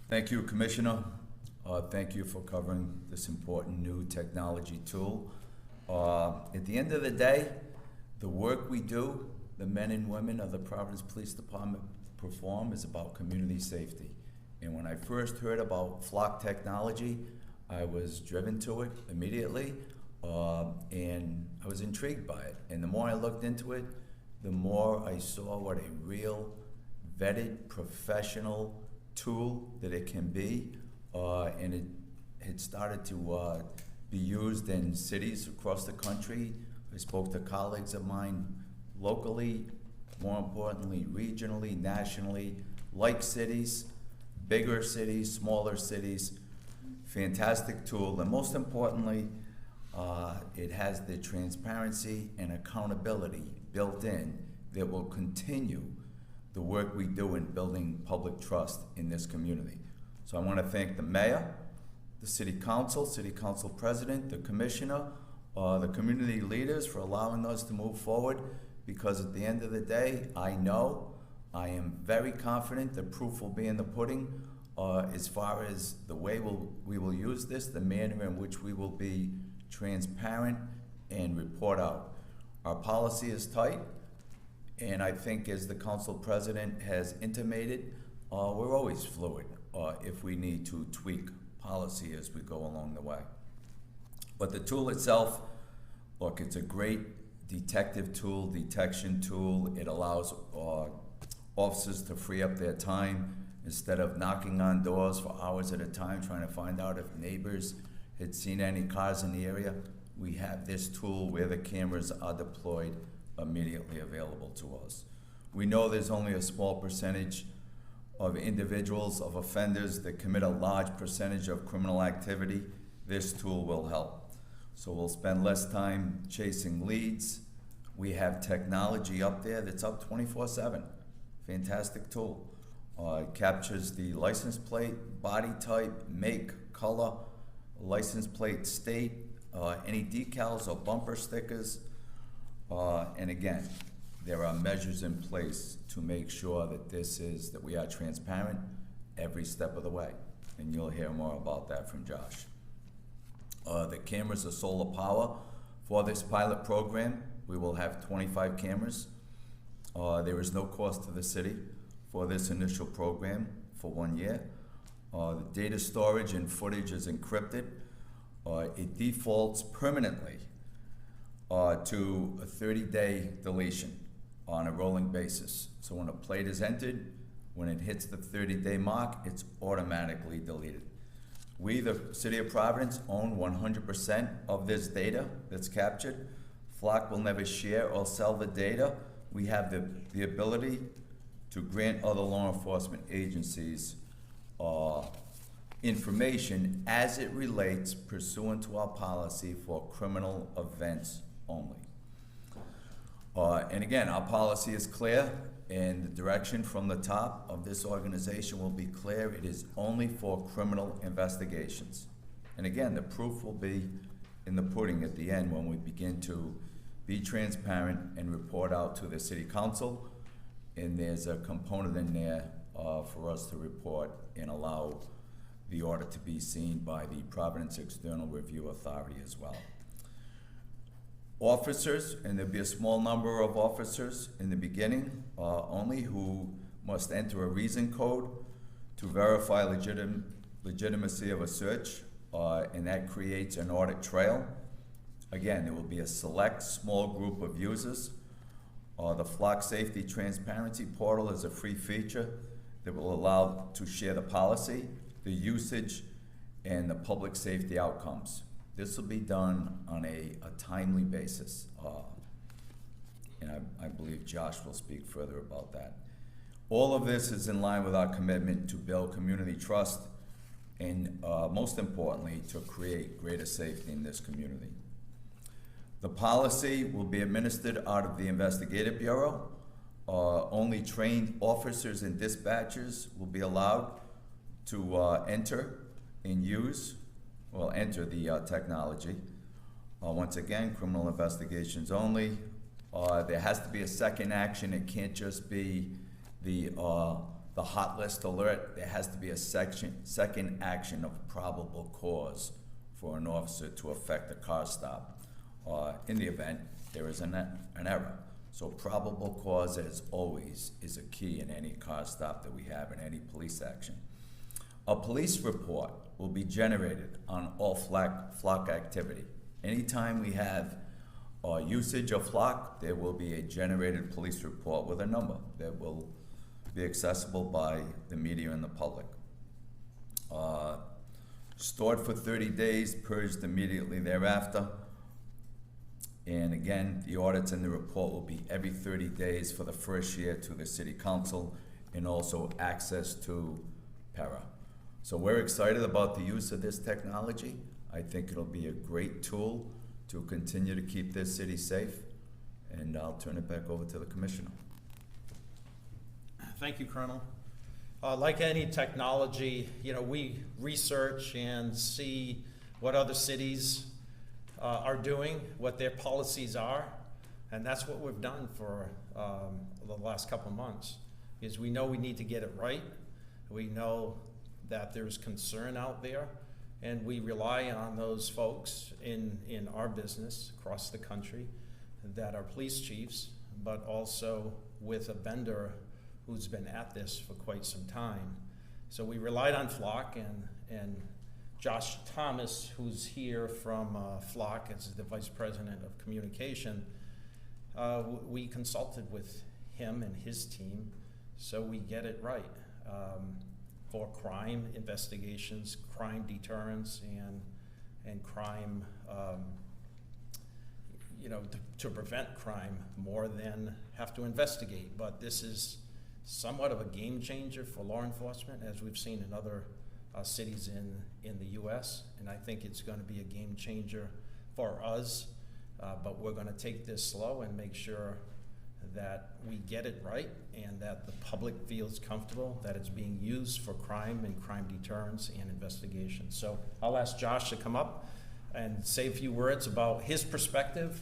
Thank you, Commissioner. Thank you for covering this important new technology tool. At the end of the day, the work we do, the men and women of the Providence Police Department perform, is about community safety. And when I first heard about flock technology, I was driven to it immediately, and I was intrigued by it. And the more I looked into it, the more I saw what a real, vetted, professional tool that it can be, and it had started to be used in cities across the country. I spoke to colleagues of mine locally, more importantly, regionally, nationally, like cities, bigger cities, smaller cities. Fantastic tool, and most importantly, it has the transparency and accountability built in that will continue the work we do in building public trust in this community. So I want to thank the mayor, the city council president, the commissioner, the community leaders for allowing us to move forward, because at the end of the day, I am very confident the proof will be in the pudding as far as the way we will use this, the manner in which we will be transparent and report out. Our policy is tight, and I think, as the council president has intimated, we're always fluid if we need to tweak policy as we go along the way. But the tool itself, look, it's a great detective tool, detection tool. It allows officers to free up their time instead of knocking on doors for hours at a time trying to find out if neighbors had seen any cars in the area. We have this tool where the cameras are deployed immediately available to us. We know there's only a small percentage of individuals, of offenders, that commit a large percentage of criminal activity. This tool will help. So we'll spend less time chasing leads. We have technology up there that's up 24/7. Fantastic tool. It captures the license plate, body type, make, color, license plate state, any decals or bumper stickers. And again, there are measures in place to make sure that we are transparent every step of the way. And you'll hear more about that from Josh. The cameras are solar power. For this pilot program, we will have 25 cameras. There is no cost to the city for this initial program for 1 year. The data storage and footage is encrypted. It defaults permanently to a 30-day deletion on a rolling basis. So when a plate is entered, when it hits the 30-day mark, it's automatically deleted. We, the City of Providence, own 100% of this data that's captured. Flock will never share or sell the data. We have the ability to grant other law enforcement agencies information as it relates pursuant to our policy for criminal events only. And again, our policy is clear, and the direction from the top of this organization will be clear. It is only for criminal investigations. And again, the proof will be in the pudding at the end when we begin to be transparent and report out to the City Council. And there's a component in there for us to report and allow the audit to be seen by the Providence External Review Authority as well. Officers, and there'll be a small number of officers in the beginning only, who must enter a reason code to verify legitimacy of a search, and that creates an audit trail. Again, there will be a select small group of users. The Flock Safety Transparency Portal is a free feature that will allow to share the policy, the usage, and the public safety outcomes. This will be done on a timely basis, and I believe Josh will speak further about that. All of this is in line with our commitment to build community trust and, most importantly, to create greater safety in this community. The policy will be administered out of the Investigative Bureau. Only trained officers and dispatchers will be allowed to enter and enter the technology. Once again, criminal investigations only. There has to be a second action. It can't just be the the hot list alert, there has to be a second action of probable cause for an officer to effect a car stop in the event there is an error. So probable cause, as always, is a key in any car stop that we have in any police action. A police report will be generated on all flock activity. Anytime we have usage of flock, there will be a generated police report with a number that will be accessible by the media and the public. Stored for 30 days, purged immediately thereafter. And again, the audits and the report will be every 30 days for the first year to the City Council, and also access to para. So we're excited about the use of this technology. I think it'll be a great tool to continue to keep this city safe. And I'll turn it back over to the Commissioner. Thank you, Colonel. Like any technology, we research and see what other cities are doing, what their policies are, and that's what we've done for the last couple of months. Is we know we need to get it right. We know that there's concern out there, and we rely on those folks in our business across the country that are police chiefs, but also with a vendor who's been at this for quite some time. So we relied on Flock, and Josh Thomas, who's here from Flock as the Vice President of Communication, we consulted with him and his team so we get it right for crime investigations, crime deterrence, and crime, to prevent crime more than have to investigate. But this is somewhat of a game changer for law enforcement, as we've seen in other cities in the U.S., and I think it's going to be a game changer for us, but we're going to take this slow and make sure that we get it right and that the public feels comfortable that it's being used for crime and crime deterrence and investigation. So I'll ask Josh to come up and say a few words about his perspective,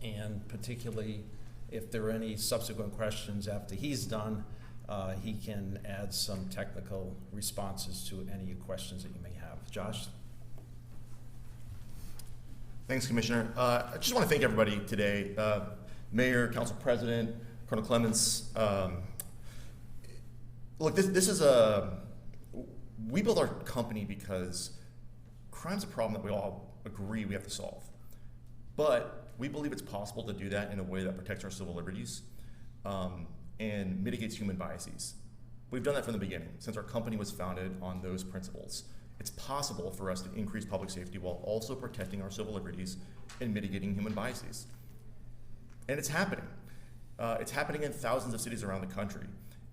and particularly if there are any subsequent questions after he's done, he can add some technical responses to any questions that you may have. Josh? Thanks, Commissioner. I just want to thank everybody today, Mayor, Council President, Colonel Clements. Look, this is we built our company because crime's a problem that we all agree we have to solve. But we believe it's possible to do that in a way that protects our civil liberties and mitigates human biases. We've done that from the beginning, since our company was founded on those principles. It's possible for us to increase public safety while also protecting our civil liberties and mitigating human biases. And it's happening. It's happening in thousands of cities around the country.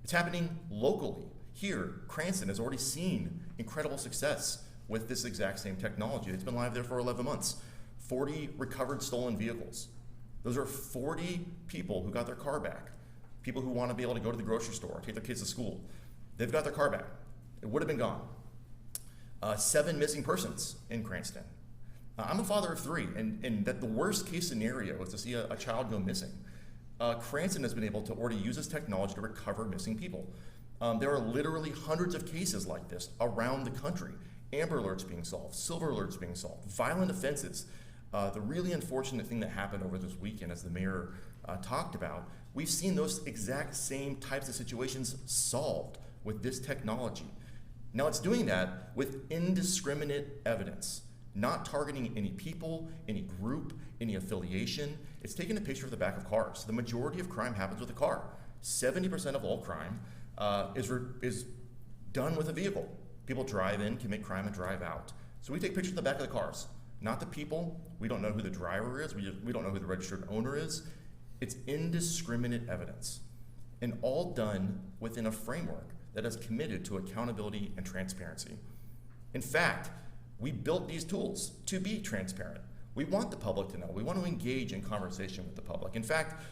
It's happening locally. Here, Cranston has already seen incredible success with this exact same technology. It's been live there for 11 months. 40 recovered stolen vehicles. Those are 40 people who got their car back. People who want to be able to go to the grocery store, take their kids to school. They've got their car back. It would have been gone. 7 missing persons in Cranston. I'm a father of 3, and that the worst case scenario is to see a child go missing. Cranston has been able to already use this technology to recover missing people. There are literally hundreds of cases like this around the country. Amber alerts being solved, silver alerts being solved, violent offenses. The really unfortunate thing that happened over this weekend, as the mayor talked about, we've seen those exact same types of situations solved with this technology. Now it's doing that with indiscriminate evidence, not targeting any people, any group, any affiliation. It's taking a picture of the back of cars. The majority of crime happens with a car. 70% of all crime is done with a vehicle. People drive in, commit crime, and drive out. So we take pictures of the back of the cars, not the people. We don't know who the driver is. We don't know who the registered owner is. It's indiscriminate evidence, and all done within a framework that is committed to accountability and transparency. In fact, we built these tools to be transparent. We want the public to know. We want to engage in conversation with the public. In fact,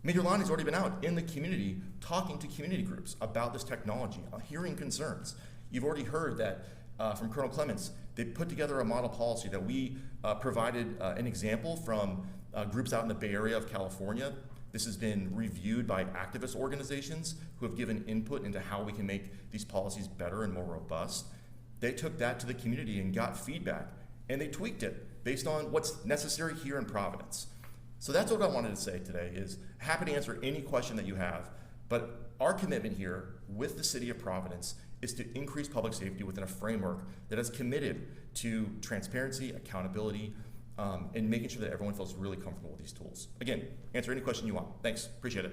Major Lonnie's already been out in the community talking to community groups about this technology, hearing concerns. You've already heard that from Colonel Clements. They put together a model policy that we provided an example from groups out in the Bay Area of California. This has been reviewed by activist organizations who have given input into how we can make these policies better and more robust. They took that to the community and got feedback, and they tweaked it based on what's necessary here in Providence. So that's what I wanted to say today is happy to answer any question that you have, but our commitment here with the city of Providence is to increase public safety within a framework that is committed to transparency, accountability, and making sure that everyone feels really comfortable with these tools. Again, answer any question you want. Thanks, appreciate it.